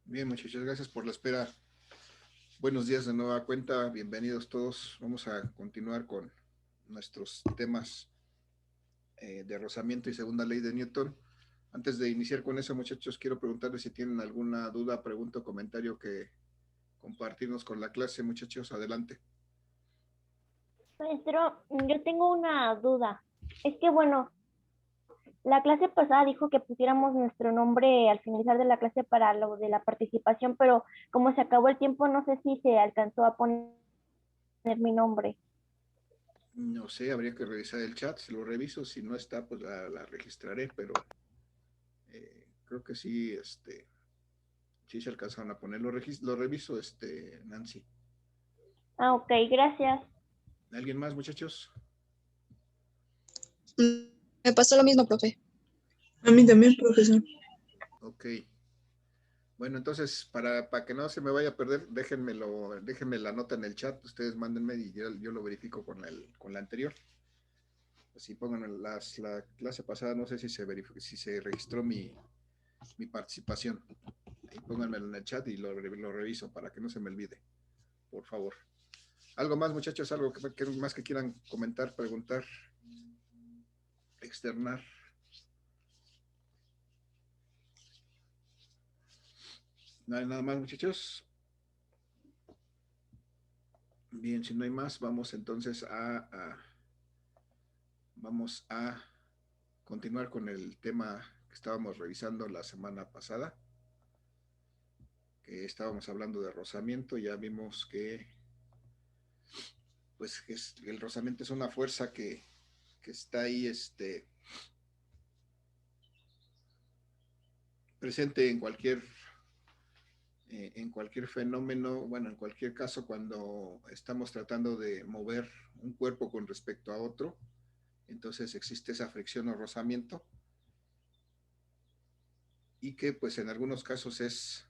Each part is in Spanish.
Bien, muchachos, gracias por la espera. Buenos días de nueva cuenta, bienvenidos todos. Vamos a continuar con nuestros temas de rozamiento y segunda ley de Newton. Antes de iniciar con eso, muchachos, quiero preguntarles si tienen alguna duda, pregunta o comentario que compartirnos con la clase, muchachos, adelante. Maestro, yo tengo una duda. Es que, bueno, la clase pasada dijo que pusiéramos nuestro nombre al finalizar de la clase para lo de la participación, pero como se acabó el tiempo, no sé si se alcanzó a poner mi nombre. No sé, habría que revisar el chat, si lo reviso, si no está, pues la registraré, pero creo que sí, sí se alcanzaron a poner. Lo reviso, Nancy. Ah, ok, gracias. ¿Alguien más, muchachos? Me pasó lo mismo, profe. A mí también, profesor. Ok. Bueno, entonces, para que no se me vaya a perder, déjenme la nota en el chat, ustedes mándenme y yo lo verifico con la anterior. Así pongan la clase pasada, no sé si se registró mi participación. Ahí pónganmelo en el chat y lo reviso para que no se me olvide, por favor. ¿Algo más, muchachos? ¿Algo más que quieran comentar, preguntar, externar? ¿No hay nada más, muchachos? Bien, si no hay más, vamos entonces vamos a continuar con el tema que estábamos revisando la semana pasada, que estábamos hablando de rozamiento. Ya vimos que pues el rozamiento es una fuerza que está ahí presente en cualquier fenómeno, bueno, en cualquier caso cuando estamos tratando de mover un cuerpo con respecto a otro, entonces existe esa fricción o rozamiento, y que pues en algunos casos es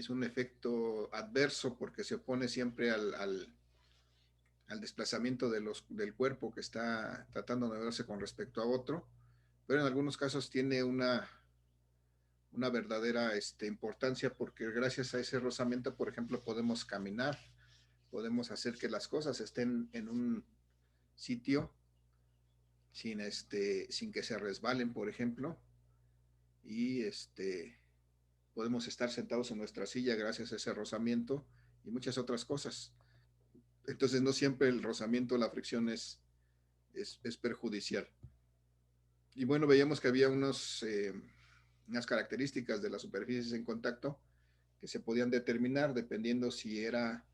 un efecto adverso porque se opone siempre al desplazamiento del cuerpo que está tratando de moverse con respecto a otro, pero en algunos casos tiene una verdadera importancia, porque gracias a ese rozamiento, por ejemplo, podemos caminar, podemos hacer que las cosas estén en un sitio sin que se resbalen, por ejemplo, y podemos estar sentados en nuestra silla gracias a ese rozamiento y muchas otras cosas. Entonces no siempre el rozamiento, la fricción es perjudicial. Y bueno, veíamos que había unas características de las superficies en contacto que se podían determinar dependiendo si era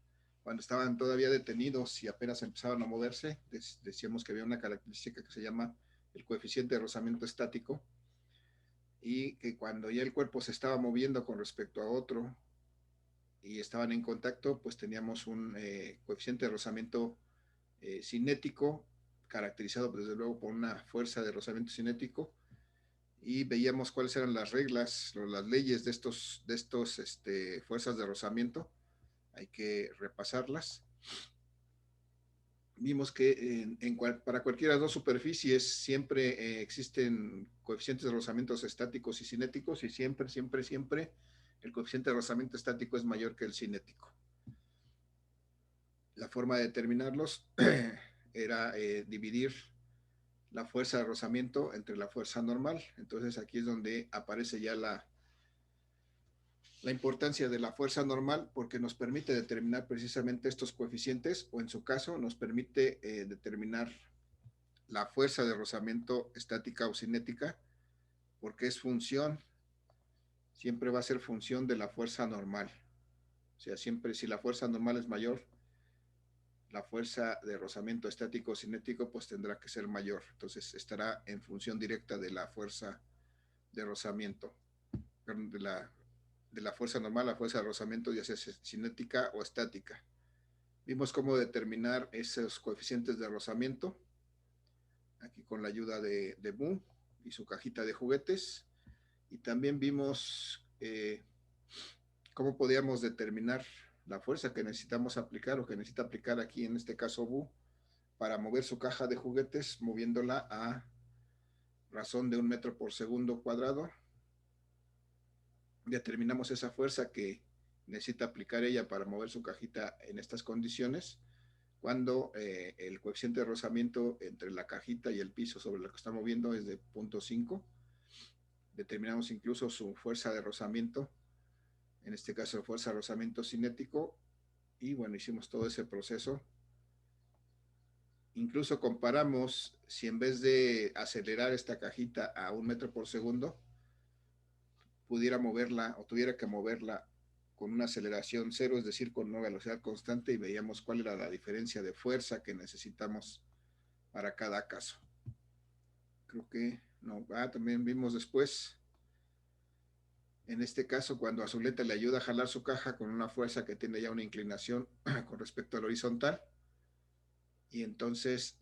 cuando estaban todavía detenidos, si apenas empezaban a moverse. Decíamos que había una característica que se llama el coeficiente de rozamiento estático, y que cuando ya el cuerpo se estaba moviendo con respecto a otro y estaban en contacto, pues teníamos un coeficiente de rozamiento cinético, caracterizado desde luego por una fuerza de rozamiento cinético, y veíamos cuáles eran las reglas o las leyes de fuerzas de rozamiento. Hay que repasarlas. Vimos que para cualquiera de las dos superficies siempre existen coeficientes de rozamiento estáticos y cinéticos, y siempre el coeficiente de rozamiento estático es mayor que el cinético. La forma de determinarlos era dividir la fuerza de rozamiento entre la fuerza normal. Entonces aquí es donde aparece ya la importancia de la fuerza normal, porque nos permite determinar precisamente estos coeficientes, o en su caso nos permite determinar la fuerza de rozamiento estática o cinética, porque siempre va a ser función de la fuerza normal. O sea, siempre si la fuerza normal es mayor, la fuerza de rozamiento estático o cinético pues tendrá que ser mayor. Entonces estará en función directa de la fuerza de rozamiento, de la fuerza normal, la fuerza de rozamiento, ya sea cinética o estática. Vimos cómo determinar esos coeficientes de rozamiento aquí con la ayuda de Boom y su cajita de juguetes. Y también vimos cómo podíamos determinar la fuerza que necesitamos aplicar, o que necesita aplicar aquí en este caso Bu, para mover su caja de juguetes, moviéndola a razón de 1 metro por segundo cuadrado, determinamos esa fuerza que necesita aplicar ella para mover su cajita en estas condiciones. Cuando el coeficiente de rozamiento entre la cajita y el piso sobre lo que está moviendo es de 0.5, determinamos incluso su fuerza de rozamiento, en este caso fuerza de rozamiento cinético, y bueno, hicimos todo ese proceso. Incluso comparamos si en vez de acelerar esta cajita a 1 metro por segundo, pudiera moverla o tuviera que moverla con una aceleración cero, es decir, con una velocidad constante, y veíamos cuál era la diferencia de fuerza que necesitamos para cada caso. Creo que no. También vimos después, en este caso, cuando a Zuleta le ayuda a jalar su caja con una fuerza que tiene ya una inclinación con respecto al horizontal, y entonces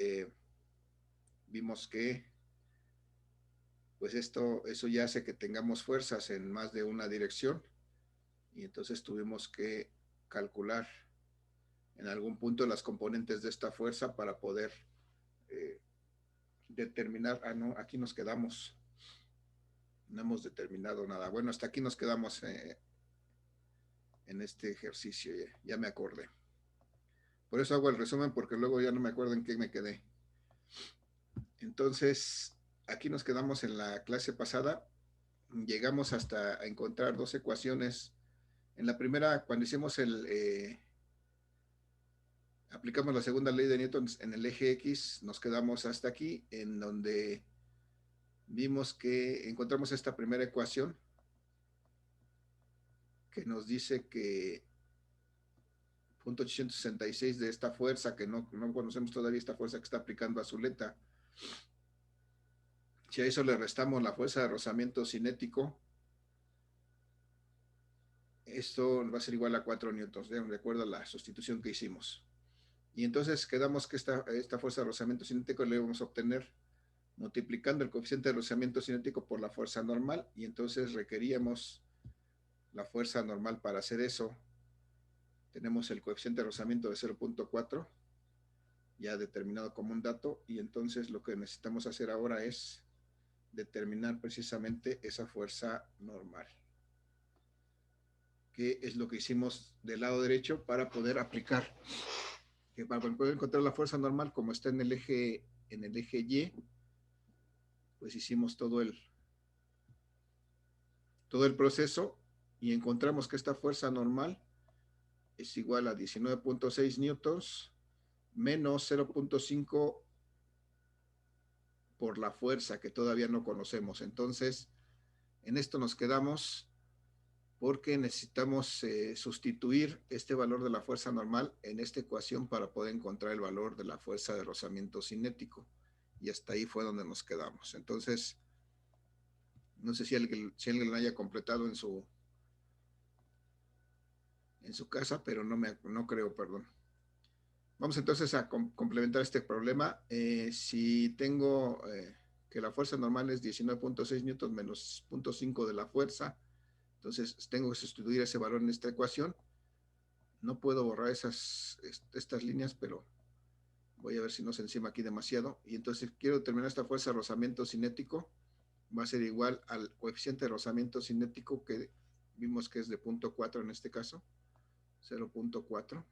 vimos que pues eso ya hace que tengamos fuerzas en más de una dirección, y entonces tuvimos que calcular en algún punto las componentes de esta fuerza para poder determinar. No, aquí nos quedamos, no hemos determinado nada. Bueno, hasta aquí nos quedamos en este ejercicio, ya me acordé. Por eso hago el resumen, porque luego ya no me acuerdo en qué me quedé. Entonces, aquí nos quedamos en la clase pasada. Llegamos hasta a encontrar dos ecuaciones. En la primera, cuando hicimos aplicamos la segunda ley de Newton en el eje X, nos quedamos hasta aquí, en donde vimos que encontramos esta primera ecuación que nos dice que 0.866 de esta fuerza, que no conocemos todavía, esta fuerza que está aplicando a Zuleta, si a eso le restamos la fuerza de rozamiento cinético, esto va a ser igual a 4 newtons, de acuerdo a la sustitución que hicimos. Y entonces quedamos que esta fuerza de rozamiento cinético la íbamos a obtener multiplicando el coeficiente de rozamiento cinético por la fuerza normal, y entonces requeríamos la fuerza normal para hacer eso. Tenemos el coeficiente de rozamiento de 0.4 ya determinado como un dato, y entonces lo que necesitamos hacer ahora es determinar precisamente esa fuerza normal, que es lo que hicimos del lado derecho para poder aplicar, que para poder encontrar la fuerza normal, como está en el eje Y, pues hicimos todo el proceso, y encontramos que esta fuerza normal es igual a 19.6 newtons menos 0.5 por la fuerza que todavía no conocemos. Entonces, en esto nos quedamos, porque necesitamos sustituir este valor de la fuerza normal en esta ecuación para poder encontrar el valor de la fuerza de rozamiento cinético, y hasta ahí fue donde nos quedamos. Entonces, no sé si alguien lo haya completado en su casa, pero no creo, perdón. Vamos entonces a complementar este problema. Si tengo que la fuerza normal es 19.6 newtons menos 0.5 de la fuerza, entonces tengo que sustituir ese valor en esta ecuación. No puedo borrar estas líneas, pero voy a ver si no se encima aquí demasiado. Y entonces quiero determinar esta fuerza de rozamiento cinético. Va a ser igual al coeficiente de rozamiento cinético, que vimos que es de 0.4 en este caso, 0.4,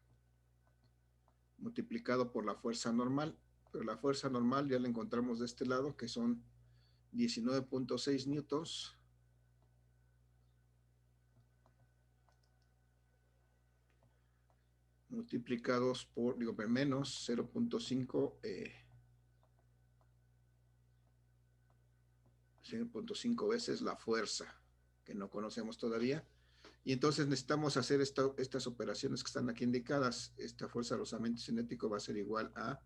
multiplicado por la fuerza normal. Pero la fuerza normal ya la encontramos de este lado, que son 19.6 newtons multiplicados por, menos 0.5 0.5 veces la fuerza, que no conocemos todavía. Y entonces necesitamos hacer estas operaciones que están aquí indicadas. Esta fuerza de rozamiento cinético va a ser igual a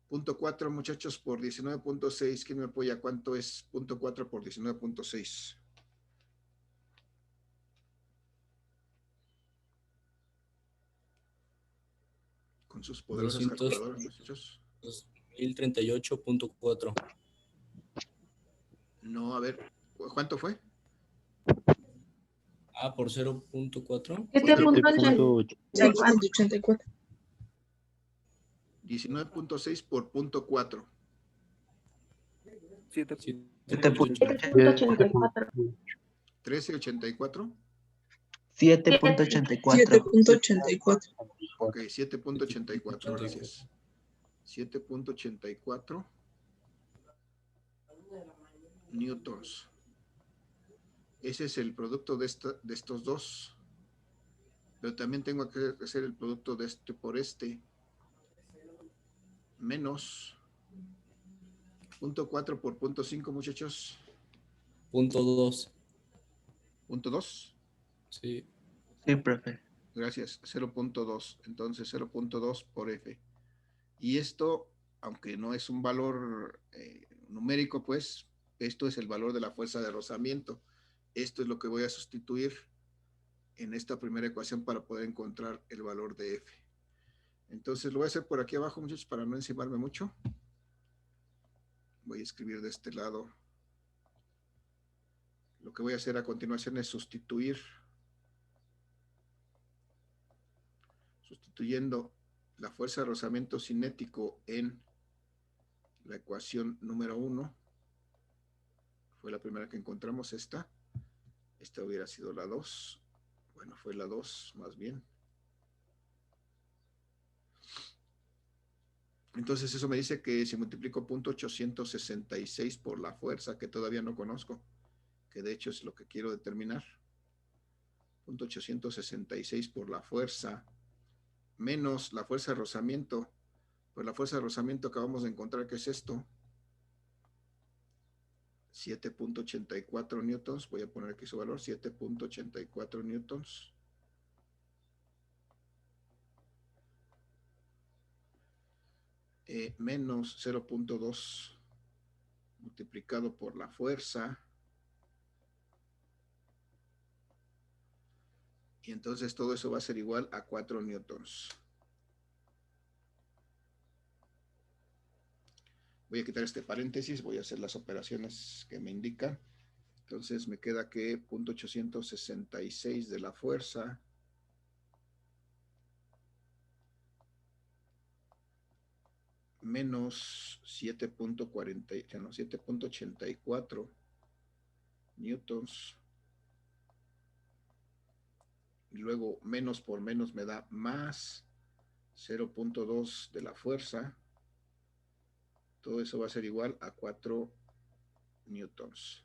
0.4, muchachos, por 19.6. ¿Quién me apoya? ¿Cuánto es 0.4 por 19.6? Con sus poderosas calculadoras, muchachos. 2038.4. No, a ver, ¿cuánto fue? Por 0.4. 7.84. 19.6 por 0.4. 7.84. 1384. 7.84. 7.84. Ok, 7.84, gracias. 7.84 newtons. Ese es el producto de estos dos. Pero también tengo que hacer el producto de este por este. Menos 0.4 por 0.5, muchachos. Punto 2. 0.2. Sí. Sí, profe. Gracias, 0.2. Entonces 0.2 por F. Y esto, aunque no es un valor numérico, pues esto es el valor de la fuerza de rozamiento. Esto es lo que voy a sustituir en esta primera ecuación para poder encontrar el valor de F. Entonces lo voy a hacer por aquí abajo, muchachos, para no encimarme mucho. Voy a escribir de este lado. Lo que voy a hacer a continuación es sustituyendo la fuerza de rozamiento cinético en la ecuación número 1. Fue la primera que encontramos, esta. Esta hubiera sido la 2. Bueno, fue la 2 más bien. Entonces eso me dice que si multiplico 0.866 por la fuerza, que todavía no conozco, que de hecho es lo que quiero determinar, 0.866 por la fuerza, menos la fuerza de rozamiento. Pues la fuerza de rozamiento acabamos de encontrar que es esto, 7.84 newtons. Voy a poner aquí su valor, 7.84 newtons. Menos 0.2 multiplicado por la fuerza. Y entonces todo eso va a ser igual a 4 newtons. Voy a quitar este paréntesis, voy a hacer las operaciones que me indican. Entonces me queda que 0.866 de la fuerza menos 7.84 newtons. Y luego menos por menos me da más 0.2 de la fuerza. Todo eso va a ser igual a 4 newtons.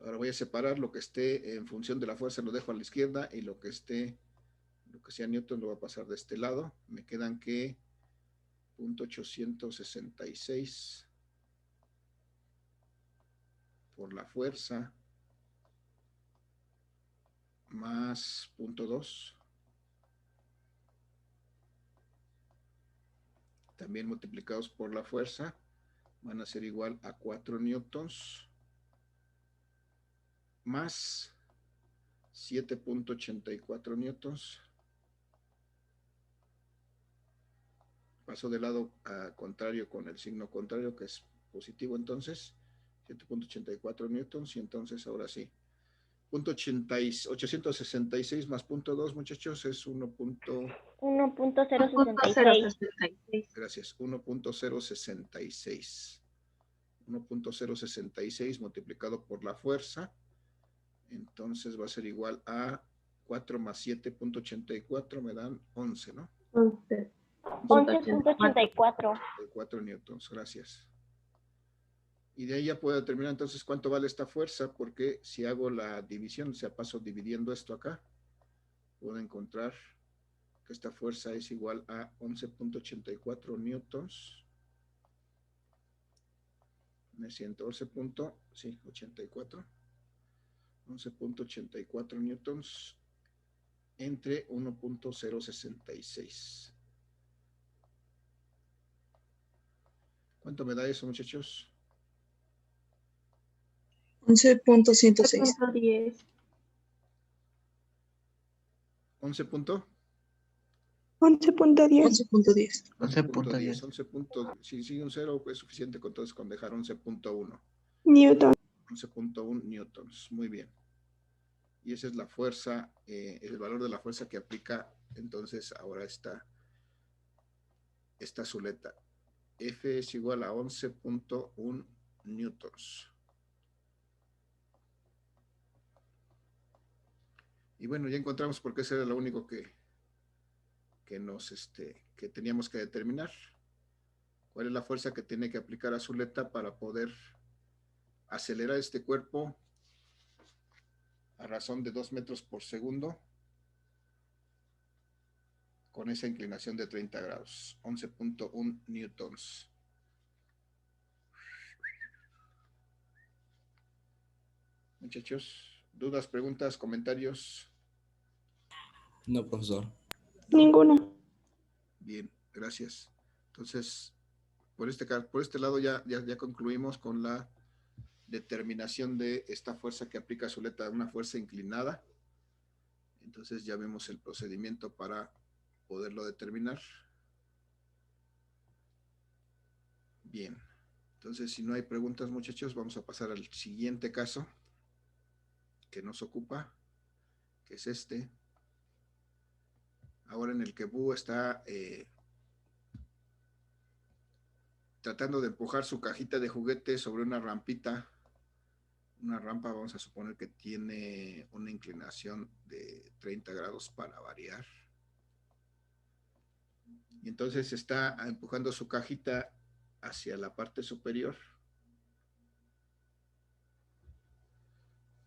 Ahora voy a separar lo que esté en función de la fuerza, lo dejo a la izquierda, y lo que sea newton lo voy a pasar de este lado. Me quedan que 0.866 por la fuerza más 0.2, también multiplicados por la fuerza, van a ser igual a 4 newtons más 7.84 newtons. Paso de lado a contrario con el signo contrario, que es positivo, entonces 7.84 newtons. Y entonces ahora sí, 866 más 0.2, muchachos, es 1.066. Gracias, 1.066. 1.066 multiplicado por la fuerza. Entonces va a ser igual a 4 más 7.84, me dan 11, ¿no? 11.84. 4 newtons, gracias. Y de ahí ya puedo determinar entonces cuánto vale esta fuerza, porque si hago la división, o sea, paso dividiendo esto acá, puedo encontrar que esta fuerza es igual a 11.84 newtons. Me siento 11.84 newtons entre 1.066. ¿Cuánto me da eso, muchachos? 11.106. 11 punto 11.10. 11.10. Si sigue un 0 es suficiente entonces con dejar 11.1. Newton. 11.1 newtons, muy bien. Y esa es la fuerza, el valor de la fuerza que aplica entonces ahora esta azuleta. F es igual a 11.1 newtons. Y bueno, ya encontramos por qué ese era lo único que que teníamos que determinar. ¿Cuál es la fuerza que tiene que aplicar Azuleta para poder acelerar este cuerpo a razón de 2 metros por segundo con esa inclinación de 30 grados? 11.1 newtons. Muchachos, ¿dudas, preguntas, comentarios? No, profesor. ¿No? Ninguna. Bien, gracias. Entonces, por este lado ya concluimos con la determinación de esta fuerza que aplica Zuleta, una fuerza inclinada. Entonces ya vemos el procedimiento para poderlo determinar. Bien, entonces si no hay preguntas, muchachos, vamos a pasar al siguiente caso que nos ocupa, que es este. Ahora en el que Bu está tratando de empujar su cajita de juguete sobre una rampita. Una rampa, vamos a suponer que tiene una inclinación de 30 grados para variar. Y entonces está empujando su cajita hacia la parte superior.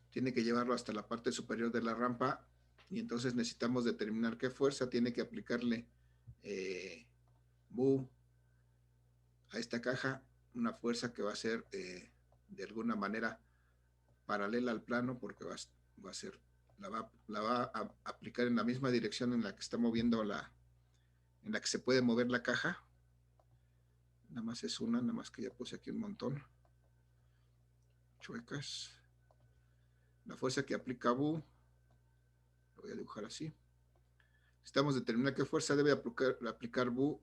Tiene que llevarlo hasta la parte superior de la rampa y entonces necesitamos determinar qué fuerza tiene que aplicarle Bu a esta caja, una fuerza que va a ser de alguna manera paralela al plano porque va a ser, la va a aplicar en la misma dirección en la que está moviendo en la que se puede mover la caja. Nada más es una, nada más que ya puse aquí un montón. Chuecas. La fuerza que aplica Bu, lo voy a dibujar así. Necesitamos determinar qué fuerza debe aplicar Bu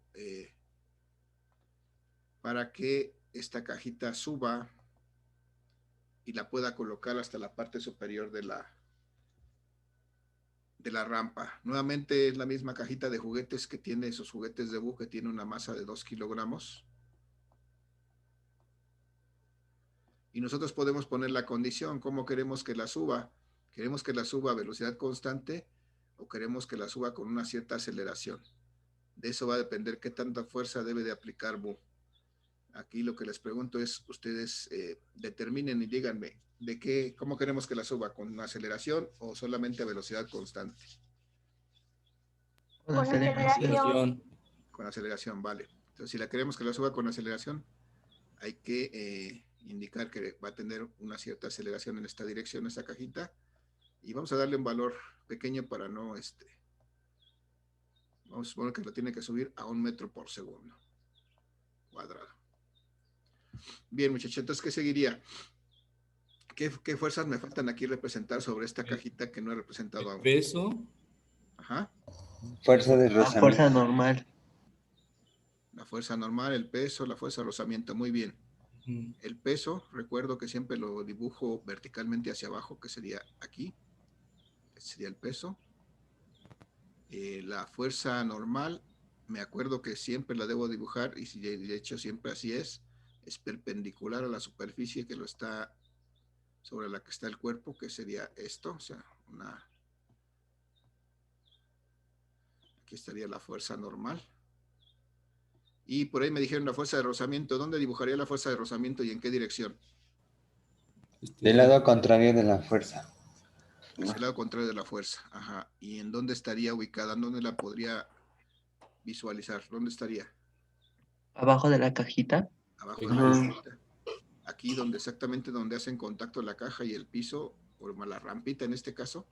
para que esta cajita suba y la pueda colocar hasta la parte superior de la rampa. Nuevamente es la misma cajita de juguetes que tiene esos juguetes de Bu, que tiene una masa de 2 kilogramos. Y nosotros podemos poner la condición, cómo queremos que la suba. ¿Queremos que la suba a velocidad constante o queremos que la suba con una cierta aceleración? De eso va a depender qué tanta fuerza debe de aplicar Bu. Aquí lo que les pregunto es, ustedes determinen y díganme, ¿cómo queremos que la suba? ¿Con una aceleración o solamente a velocidad constante? Con aceleración. Con aceleración, vale. Entonces, si la queremos que la suba con aceleración, hay que indicar que va a tener una cierta aceleración en esta dirección, esta cajita, y vamos a darle un valor pequeño para no, vamos a suponer que lo tiene que subir a 1 metro por segundo cuadrado. Bien, muchachos, entonces, ¿qué seguiría? ¿Qué fuerzas me faltan aquí representar sobre esta cajita que no he representado aún? Peso. Ajá. Fuerza de La rozamiento. fuerza normal. La fuerza normal, el peso, la fuerza de rozamiento. Muy bien. El peso, recuerdo que siempre lo dibujo verticalmente hacia abajo, que sería aquí. Este sería el peso. La fuerza normal, me acuerdo que siempre la debo dibujar, y de hecho siempre así es perpendicular a la superficie que lo está, sobre la que está el cuerpo, que sería esto, o sea, aquí estaría la fuerza normal. Y por ahí me dijeron la fuerza de rozamiento. ¿Dónde dibujaría la fuerza de rozamiento y en qué dirección? Del lado contrario de la fuerza. Hacia el lado contrario de la fuerza. Ajá. ¿Y en dónde estaría ubicada? ¿En dónde la podría visualizar? ¿Dónde estaría? Abajo de la cajita. Abajo de la cajita. Aquí exactamente donde hacen contacto la caja y el piso, o la rampita en este caso,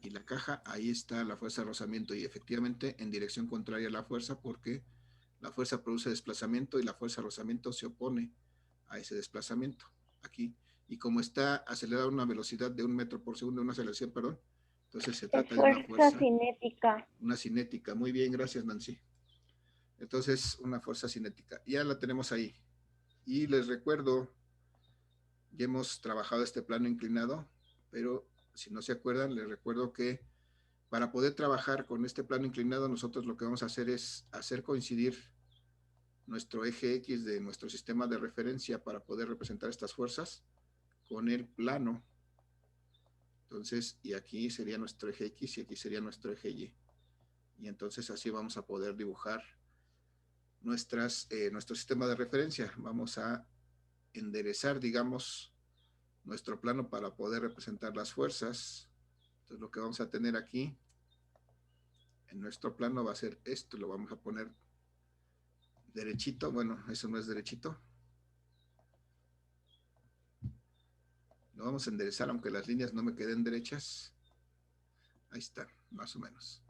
y la caja, ahí está la fuerza de rozamiento, y efectivamente en dirección contraria a la fuerza, porque la fuerza produce desplazamiento y la fuerza de rozamiento se opone a ese desplazamiento. Aquí. Y como está acelerada a una velocidad de 1 metro por segundo, una aceleración, perdón, entonces se trata de una fuerza cinética. Una cinética. Muy bien, gracias, Nancy. Entonces, una fuerza cinética. Ya la tenemos ahí. Y les recuerdo, ya hemos trabajado este plano inclinado, pero si no se acuerdan, les recuerdo que para poder trabajar con este plano inclinado, nosotros lo que vamos a hacer es hacer coincidir nuestro eje X de nuestro sistema de referencia para poder representar estas fuerzas con el plano. Entonces, y aquí sería nuestro eje X y aquí sería nuestro eje Y. Y entonces así vamos a poder dibujar nuestro sistema de referencia. Vamos a enderezar, digamos, nuestro plano para poder representar las fuerzas. Entonces lo que vamos a tener aquí en nuestro plano va a ser esto. Lo vamos a poner derechito. Bueno, eso no es derechito. Lo vamos a enderezar aunque las líneas no me queden derechas. Ahí está, más o menos.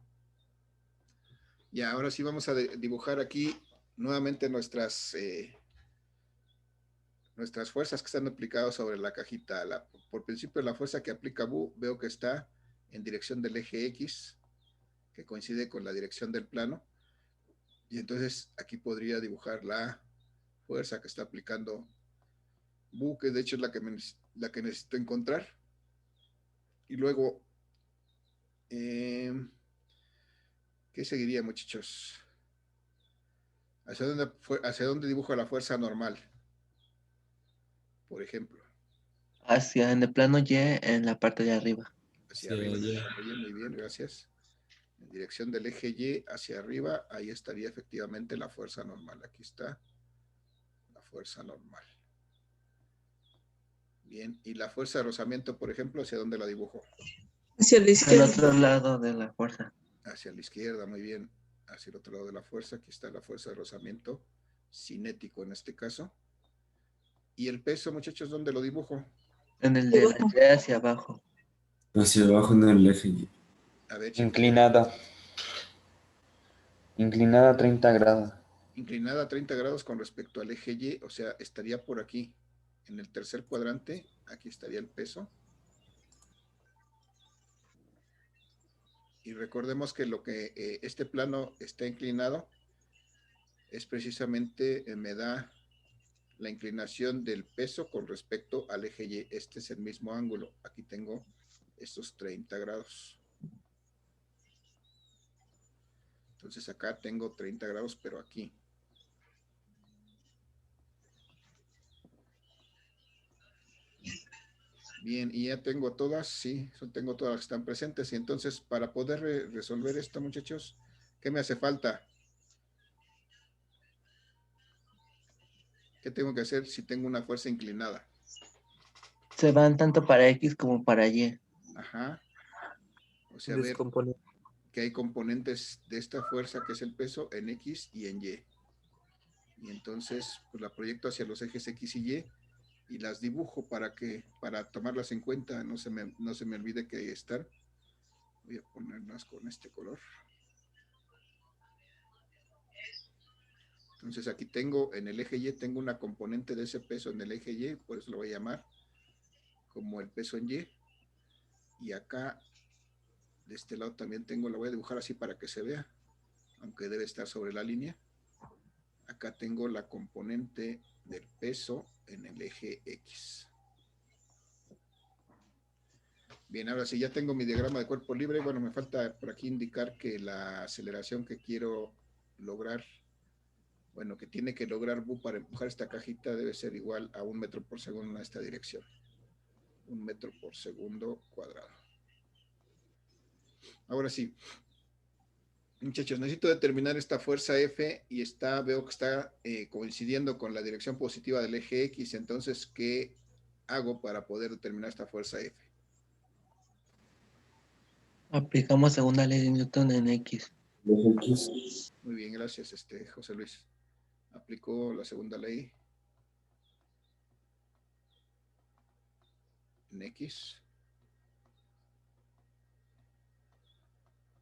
Ya, ahora sí vamos a dibujar aquí nuevamente nuestras fuerzas que están aplicadas sobre la cajita. Por principio, la fuerza que aplica Bu, veo que está en dirección del eje X, que coincide con la dirección del plano. Y entonces aquí podría dibujar la fuerza que está aplicando Bu, que de hecho es la que necesito encontrar. Y luego, ¿qué seguiría, muchachos? ¿Hacia dónde dibujo la fuerza normal? Por ejemplo. En el plano Y, en la parte de arriba. Hacia arriba. Muy bien, gracias. En dirección del eje Y hacia arriba, ahí estaría efectivamente la fuerza normal. Aquí está la fuerza normal. Bien, y la fuerza de rozamiento, por ejemplo, ¿hacia dónde la dibujo? Hacia la Al izquierda. otro lado de la fuerza. Hacia la izquierda, muy bien. Hacia el otro lado de la fuerza, aquí está la fuerza de rozamiento cinético en este caso. ¿Y el peso, muchachos, dónde lo dibujo? En el de la Y hacia abajo. Hacia abajo en el eje Y. A ver, Inclinada. Inclinada a 30 grados. Inclinada a 30 grados con respecto al eje Y, o sea, estaría por aquí. En el tercer cuadrante, aquí estaría el peso. Y recordemos que lo que este plano está inclinado es precisamente, me da la inclinación del peso con respecto al eje Y. Este es el mismo ángulo. Aquí tengo estos 30 grados. Entonces acá tengo 30 grados, pero aquí. Bien, y ya tengo todas, sí, tengo todas las que están presentes. Y entonces, para poder resolver esto, muchachos, ¿qué me hace falta? ¿Qué tengo que hacer si tengo una fuerza inclinada? Se van tanto para X como para Y. Ajá. O sea, ver que hay componentes de esta fuerza, que es el peso, en X y en Y. Y entonces, pues la proyecto hacia los ejes X y Y las dibujo para tomarlas en cuenta, no se me olvide que ahí están. Voy a ponerlas con este color. Entonces aquí tengo, en el eje Y, tengo una componente de ese peso en el eje Y, por eso lo voy a llamar como el peso en Y. Y acá, de este lado también tengo, lo voy a dibujar así para que se vea, aunque debe estar sobre la línea. Acá tengo la componente del peso en el eje X. Bien, ahora sí, ya tengo mi diagrama de cuerpo libre. Bueno, me falta por aquí indicar que la aceleración que quiero lograr, bueno, que tiene que lograr Bu para empujar esta cajita debe ser igual a 1 metro por segundo en esta dirección. 1 metro por segundo cuadrado. Ahora sí, muchachos, necesito determinar esta fuerza F y veo que está coincidiendo con la dirección positiva del eje X. Entonces, ¿qué hago para poder determinar esta fuerza F? Aplicamos segunda ley de Newton en X. Muy bien, gracias, José Luis. Aplicó la segunda ley en X.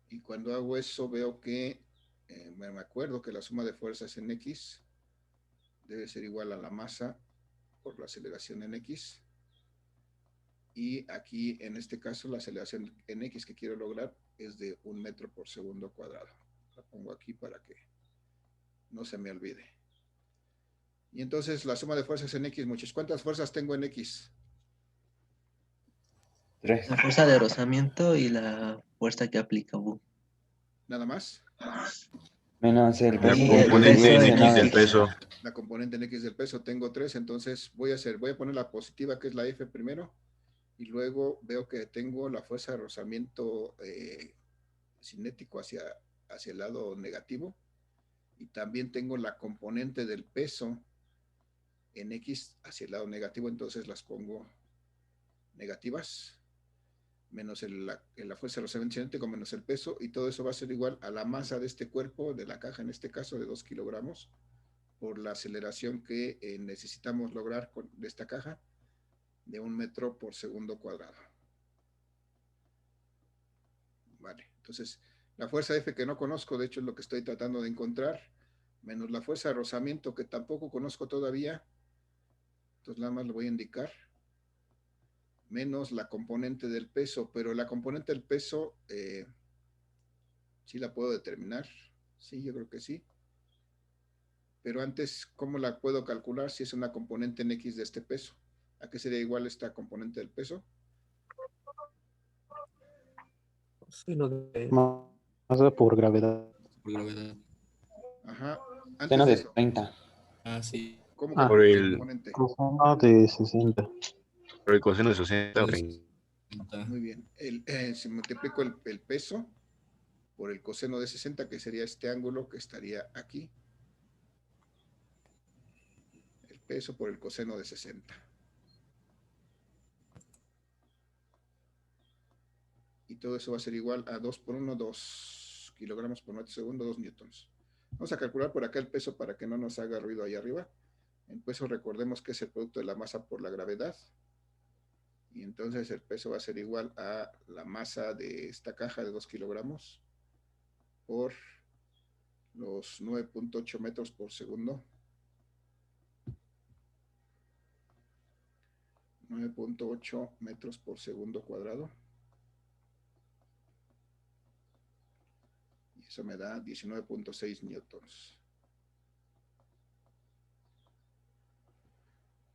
Y cuando hago eso veo que, me acuerdo que la suma de fuerzas en X debe ser igual a la masa por la aceleración en X. Y aquí, en este caso, la aceleración en X que quiero lograr es de 1 metro por segundo cuadrado. La pongo aquí para que no se me olvide. Y entonces, la suma de fuerzas en X, muchachos. ¿Cuántas fuerzas tengo en X? 3. La fuerza de rozamiento y la fuerza que aplica Bu. ¿Nada más? Menos el La peso. componente en X del X. peso. La componente en X del peso tengo 3, entonces voy a poner la positiva, que es la F primero, y luego veo que tengo la fuerza de rozamiento cinético hacia el lado negativo, y también tengo la componente del peso en X hacia el lado negativo, entonces las pongo negativas, menos la fuerza de rozamiento cinético menos el peso, y todo eso va a ser igual a la masa de este cuerpo, de la caja, en este caso de 2 kilogramos, por la aceleración que necesitamos lograr de esta caja, de 1 metro por segundo cuadrado. Vale, entonces la fuerza F que no conozco, de hecho es lo que estoy tratando de encontrar, menos la fuerza de rozamiento que tampoco conozco todavía, entonces nada más lo voy a indicar, menos la componente del peso, pero la componente del peso sí la puedo determinar, sí, yo creo que sí. Pero antes, ¿cómo la puedo calcular si es una componente en X de este peso? ¿A qué sería igual esta componente del peso? Sí, lo de masa por gravedad. Por gravedad. Ajá. Antes Seno de de eso, 30. Ah, sí. ¿cómo Ah. calculo Por esta el, componente? Coseno de 60. por el coseno de 60 o Pues, 30. Muy bien. Si multiplico el peso por el coseno de 60, que sería este ángulo que estaría aquí. El peso por el coseno de 60. Y todo eso va a ser igual a 2 por 1, 2 kilogramos por metro segundo, 2 newtons. Vamos a calcular por acá el peso para que no nos haga ruido ahí arriba. El peso, recordemos que es el producto de la masa por la gravedad. Y entonces el peso va a ser igual a la masa de esta caja de 2 kilogramos por los 9.8 metros por segundo. 9.8 metros por segundo cuadrado. Y eso me da 19.6 newtons.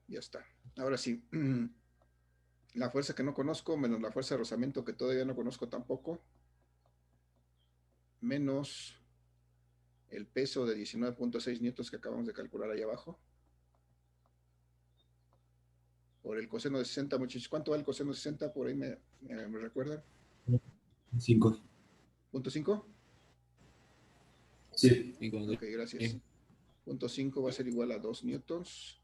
Ya está. Ahora sí, la fuerza que no conozco, menos la fuerza de rozamiento que todavía no conozco tampoco, menos el peso de 19.6 newtons que acabamos de calcular ahí abajo, por el coseno de 60, muchachos. ¿Cuánto va el coseno de 60? Por ahí me recuerdan. 5. ¿Punto 5? Sí. Ok, gracias. Punto 5 va a ser igual a 2 newtons.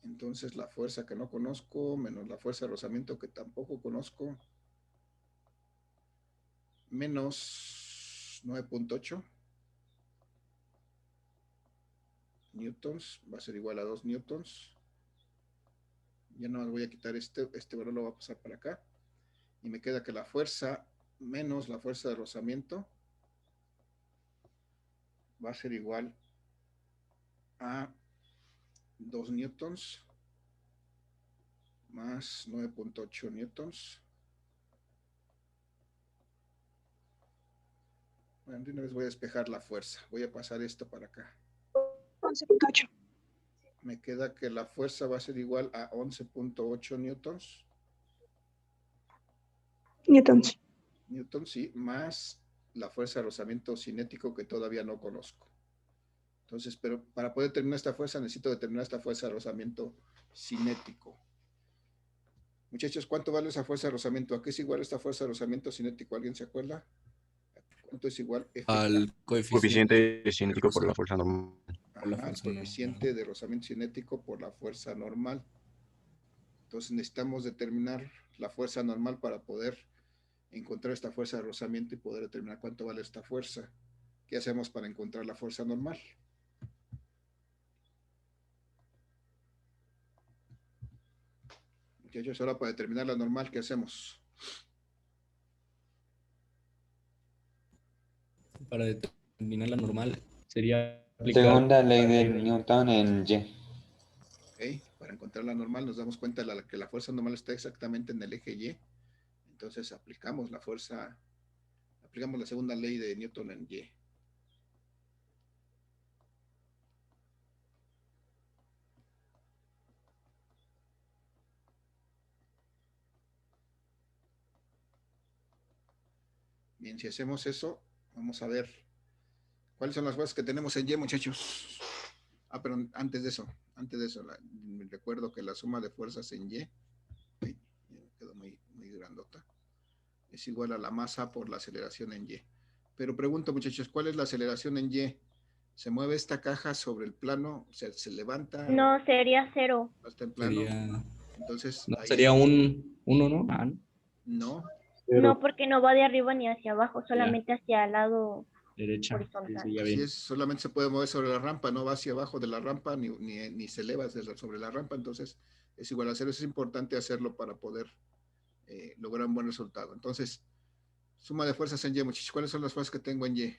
Entonces la fuerza que no conozco, menos la fuerza de rozamiento que tampoco conozco, menos 9.8 newtons, va a ser igual a 2 newtons. Ya no voy a quitar este valor, lo voy a pasar para acá. Y me queda que la fuerza menos la fuerza de rozamiento va a ser igual a 2 newtons más 9.8 newtons. Bueno, de una vez voy a despejar la fuerza. Voy a pasar esto para acá. 11.8. Me queda que la fuerza va a ser igual a 11.8 newtons. Newtons. Newtons, sí, más la fuerza de rozamiento cinético que todavía no conozco. Entonces, pero para poder determinar esta fuerza, necesito determinar esta fuerza de rozamiento cinético. Muchachos, ¿cuánto vale esa fuerza de rozamiento? ¿A qué es igual esta fuerza de rozamiento cinético? ¿Alguien se acuerda? ¿Cuánto es igual? Al Coeficiente cinético por la fuerza normal. Ajá, coeficiente de rozamiento cinético por la fuerza normal. Entonces necesitamos determinar la fuerza normal para poder encontrar esta fuerza de rozamiento y poder determinar cuánto vale esta fuerza. ¿Qué hacemos para encontrar la fuerza normal? Muchachos, ahora para determinar la normal, ¿qué hacemos? Para determinar la normal sería aplicar Segunda ley de Newton en Y. Okay. Para encontrar la normal nos damos cuenta de que la fuerza normal está exactamente en el eje Y. Entonces aplicamos la segunda ley de Newton en Y. Bien, si hacemos eso, vamos a ver cuáles son las fuerzas que tenemos en Y, muchachos. Pero antes de eso, recuerdo que la suma de fuerzas en Y, grandota. Es igual a la masa por la aceleración en Y. Pero pregunto, muchachos, ¿cuál es la aceleración en Y? ¿Se mueve esta caja sobre el plano? O sea, ¿se levanta? No, sería 0. ¿No está en plano? Sería, Entonces, no, ahí sería un 1, ¿no? Ah, ¿no? no. No, porque no va de arriba ni hacia abajo, Ya. solamente hacia el lado Derecha. Sí, horizontal. sí, ya Así vi. es, solamente se puede mover sobre la rampa, no va hacia abajo de la rampa ni se eleva sobre la rampa, entonces es igual a 0. Eso es importante hacerlo para poder lograr un buen resultado. Entonces, suma de fuerzas en Y, muchachos. ¿Cuáles son las fuerzas que tengo en Y?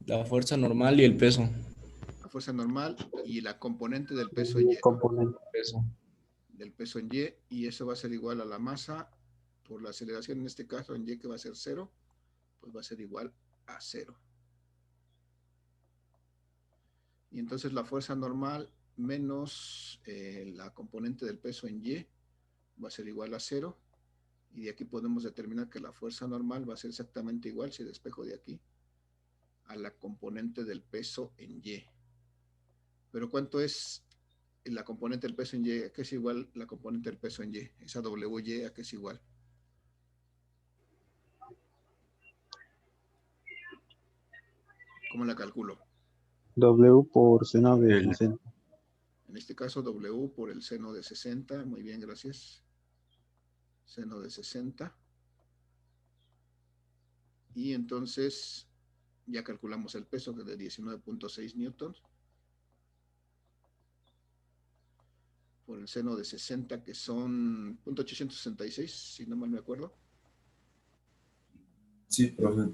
La fuerza normal y el peso. La fuerza normal y la componente del peso en Y, ¿no? Componente. Peso. Del peso en Y, y eso va a ser igual a la masa por la aceleración, en este caso en Y, que va a ser 0, pues va a ser igual a 0. Y entonces la fuerza normal menos la componente del peso en Y va a ser igual a 0. Y de aquí podemos determinar que la fuerza normal va a ser exactamente igual, si despejo de aquí, a la componente del peso en Y. Pero ¿cuánto es la componente del peso en Y? ¿A qué es igual la componente del peso en Y? Esa WY, ¿a qué es igual? ¿Cómo la calculo? W por seno de El- 60. En este caso, W por el seno de 60. Muy bien, gracias. Seno de 60. Y entonces ya calculamos el peso, que es de 19.6 newtons. Por el seno de 60, que son 0.866, si no mal me acuerdo. Sí, profe.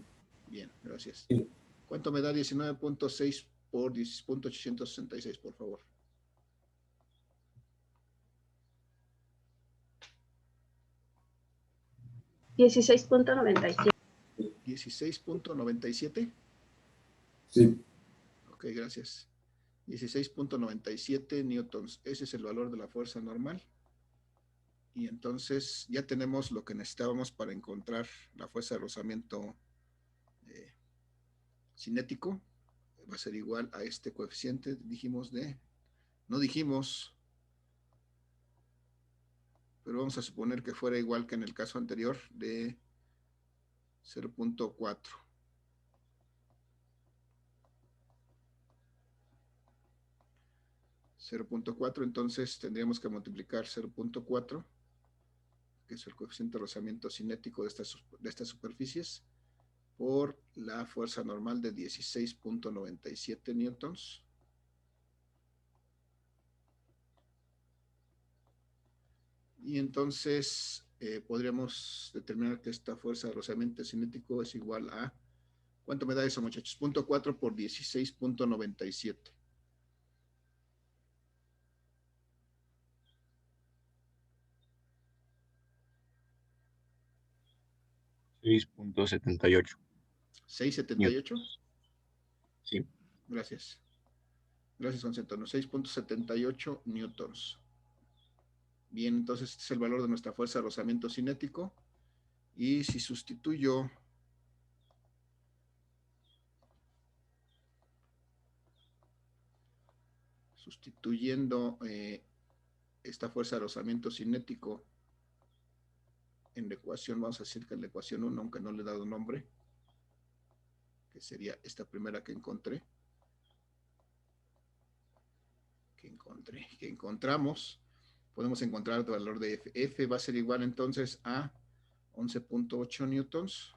Bien, gracias. Sí. ¿Cuánto me da 19.6 por 10.866, por favor? $16.97. 16.97. Sí. Ok, gracias. 16.97 newtons. Ese es el valor de la fuerza normal. Y entonces ya tenemos lo que necesitábamos para encontrar la fuerza de rozamiento cinético. Va a ser igual a este coeficiente, no dijimos, pero vamos a suponer que fuera igual que en el caso anterior de 0.4. Entonces tendríamos que multiplicar 0.4, que es el coeficiente de rozamiento cinético de estas superficies, por la fuerza normal de 16.97 newtons. Y entonces podríamos determinar que esta fuerza de rozamiento cinético es igual a, ¿cuánto me da eso, muchachos? 0.4 por 16.97. 6.78. 6.78. Sí. Gracias. Gracias, Juan Centeno. 6.78 newtons. Bien, entonces este es el valor de nuestra fuerza de rozamiento cinético. Y si sustituyo sustituyendo esta fuerza de rozamiento cinético en la ecuación, vamos a decir que en la ecuación 1, aunque no le he dado nombre, que sería esta primera que encontramos, podemos encontrar el valor de F. F va a ser igual entonces a 11.8 newtons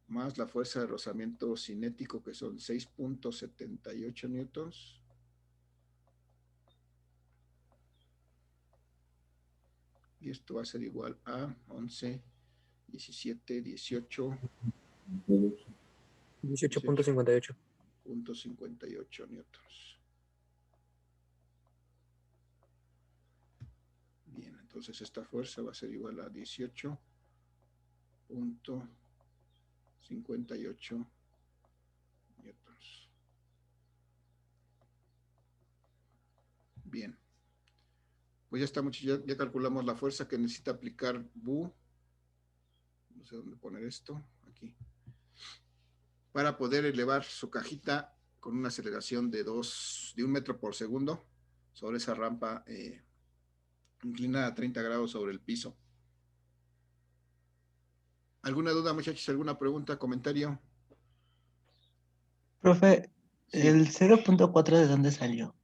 más la fuerza de rozamiento cinético, que son 6.78 newtons. Y esto va a ser igual a 11, 17, 18. 18.58. 0.58 newtons. Bien, entonces esta fuerza va a ser igual a 18.58 newtons. Bien. Pues ya está, muchachos, ya calculamos la fuerza que necesita aplicar Bu. No sé dónde poner esto. Aquí. Para poder elevar su cajita con una aceleración de 1 metro por segundo sobre esa rampa inclinada a 30 grados sobre el piso. ¿Alguna duda, muchachos? ¿Alguna pregunta, comentario? Profe, Sí. ¿el 0.4 de dónde salió?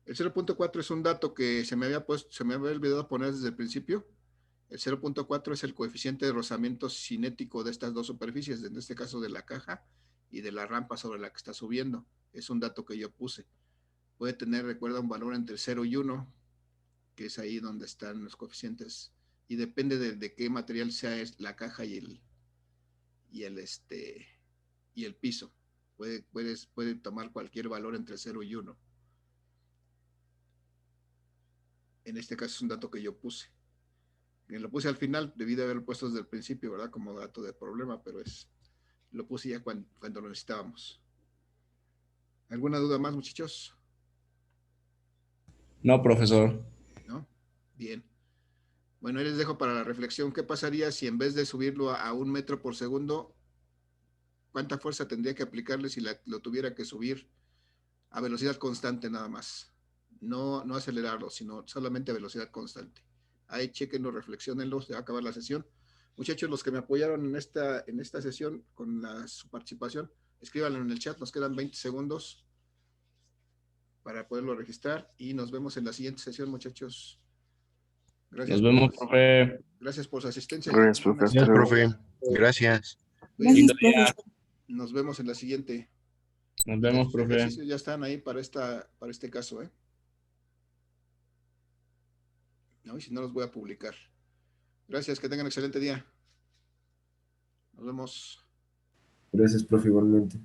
El 0.4 es un dato que se me había olvidado poner desde el principio. El 0.4 es el coeficiente de rozamiento cinético de estas dos superficies, en este caso de la caja y de la rampa sobre la que está subiendo. Es un dato que yo puse. Puede tener, recuerda, un valor entre 0 y 1, que es ahí donde están los coeficientes, y depende de qué material sea la caja y el piso. Puede tomar cualquier valor entre 0 y 1. En este caso es un dato que yo puse. Lo puse al final, debí de haberlo puesto desde el principio, ¿verdad? Como dato de problema, pero lo puse ya cuando lo necesitábamos. ¿Alguna duda más, muchachos? No, profesor. ¿No? Bien. Bueno, ahí les dejo para la reflexión. ¿Qué pasaría si en vez de subirlo a 1 metro por segundo, cuánta fuerza tendría que aplicarle si lo tuviera que subir a velocidad constante nada más? No acelerarlo, sino solamente a velocidad constante. Ahí chequenlo, reflexionenlo, se va a acabar la sesión. Muchachos, los que me apoyaron en esta sesión con su participación, escríbanlo en el chat, nos quedan 20 segundos para poderlo registrar y nos vemos en la siguiente sesión, muchachos. Gracias. Nos vemos, profe. Gracias por su asistencia. Gracias, profe. Hasta Gracias, luego. profe. Gracias. Lindo día. Nos vemos en la siguiente. Nos vemos, Los profe. ejercicios ya están ahí para este caso, ¿eh? No, y si no los voy a publicar. Gracias, que tengan excelente día. Nos vemos. Gracias, profe, igualmente.